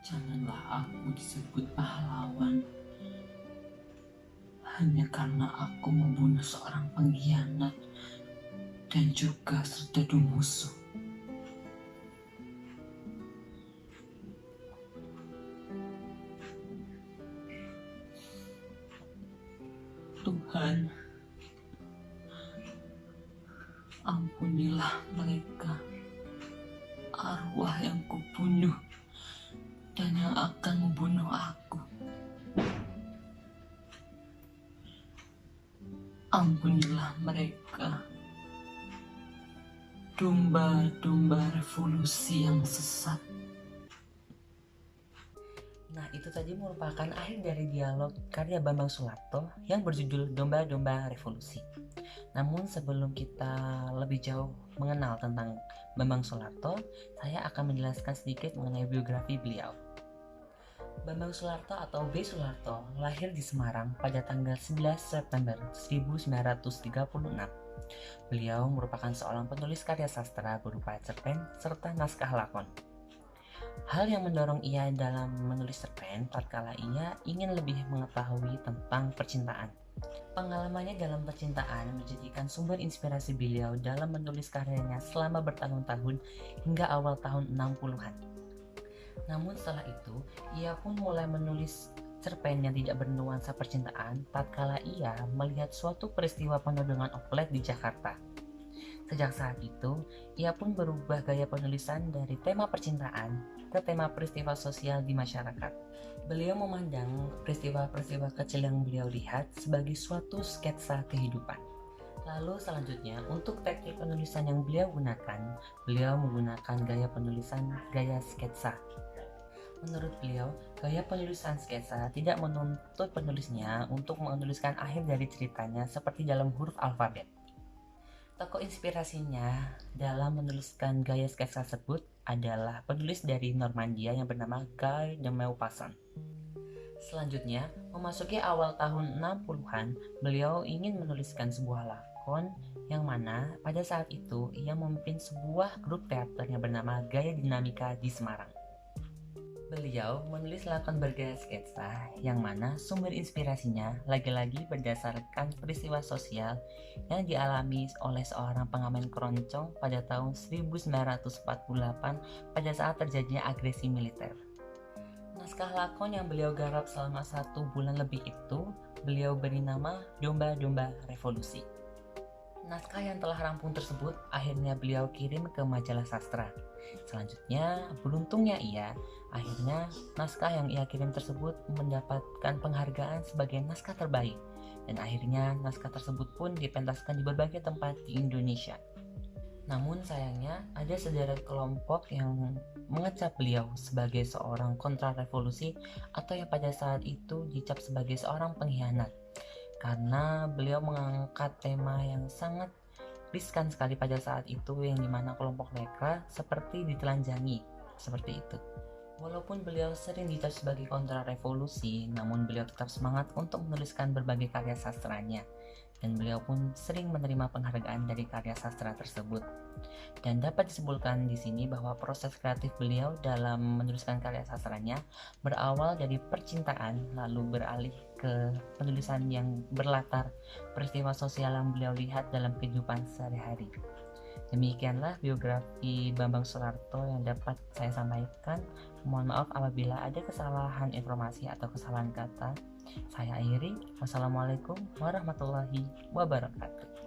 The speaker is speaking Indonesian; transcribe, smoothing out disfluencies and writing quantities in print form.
Janganlah aku disebut pahlawan hanya karena aku membunuh seorang pengkhianat dan juga serdadu musuh. Tuhan, ampunilah mereka, arwah yang kubunuh dan yang akan membunuh aku. Ampunilah mereka, domba-domba revolusi yang sesat. Nah, itu tadi merupakan akhir dari dialog karya Bambang Sularto yang berjudul Domba-Domba Revolusi. Namun sebelum kita lebih jauh mengenal tentang Bambang Sularto, saya akan menjelaskan sedikit mengenai biografi beliau. Bambang Sularto atau B. Sularto lahir di Semarang pada tanggal 11 September 1936. Beliau merupakan seorang penulis karya sastra berupa cerpen serta naskah lakon. Hal yang mendorong ia dalam menulis cerpen tatkala ia ingin lebih mengetahui tentang percintaan. Pengalamannya dalam percintaan menjadikan sumber inspirasi beliau dalam menulis karyanya selama bertahun-tahun hingga awal tahun 60-an. Namun setelah itu, ia pun mulai menulis cerpen yang tidak bernuansa percintaan tatkala ia melihat suatu peristiwa penodongan oplet di Jakarta. Sejak saat itu, ia pun berubah gaya penulisan dari tema percintaan ke tema peristiwa sosial di masyarakat. Beliau memandang peristiwa-peristiwa kecil yang beliau lihat sebagai suatu sketsa kehidupan. Lalu selanjutnya, untuk teknik penulisan yang beliau gunakan, beliau menggunakan gaya penulisan gaya sketsa. Menurut beliau, gaya penulisan sketsa tidak menuntut penulisnya untuk menuliskan akhir dari ceritanya seperti dalam huruf alfabet. Tokoh inspirasinya dalam menuliskan gaya sketsa tersebut adalah penulis dari Normandia yang bernama Guy de Maupassant. Selanjutnya, memasuki awal tahun 60-an, beliau ingin menuliskan sebuah lakon yang mana pada saat itu ia memimpin sebuah grup teater yang bernama Gaya Dinamika di Semarang. Beliau menulis lakon bergaya sketsa yang mana sumber inspirasinya lagi-lagi berdasarkan peristiwa sosial yang dialami oleh seorang pengamen keroncong pada tahun 1948 pada saat terjadinya agresi militer. Naskah lakon yang beliau garap selama 1 bulan lebih itu beliau beri nama Domba-Domba Revolusi. Naskah yang telah rampung tersebut akhirnya beliau kirim ke majalah sastra. Selanjutnya, beruntungnya ia, akhirnya naskah yang ia kirim tersebut mendapatkan penghargaan sebagai naskah terbaik. Dan akhirnya naskah tersebut pun dipentaskan di berbagai tempat di Indonesia. Namun sayangnya ada sederet kelompok yang mengecap beliau sebagai seorang kontrarevolusi atau yang pada saat itu dicap sebagai seorang pengkhianat. Karena beliau mengangkat tema yang sangat riskan sekali pada saat itu yang dimana kelompok mereka seperti ditelanjangi, seperti itu. Walaupun beliau sering dicap sebagai kontrarevolusi, namun beliau tetap semangat untuk menuliskan berbagai karya sastranya. Dan beliau pun sering menerima penghargaan dari karya sastra tersebut. Dan dapat disimpulkan di sini bahwa proses kreatif beliau dalam menuliskan karya sastranya berawal dari percintaan lalu beralih ke penulisan yang berlatar peristiwa sosial yang beliau lihat dalam kehidupan sehari-hari. Demikianlah biografi Bambang Sularto yang dapat saya sampaikan. Mohon maaf apabila ada kesalahan informasi atau kesalahan kata. Saya akhiri. Wassalamualaikum warahmatullahi wabarakatuh.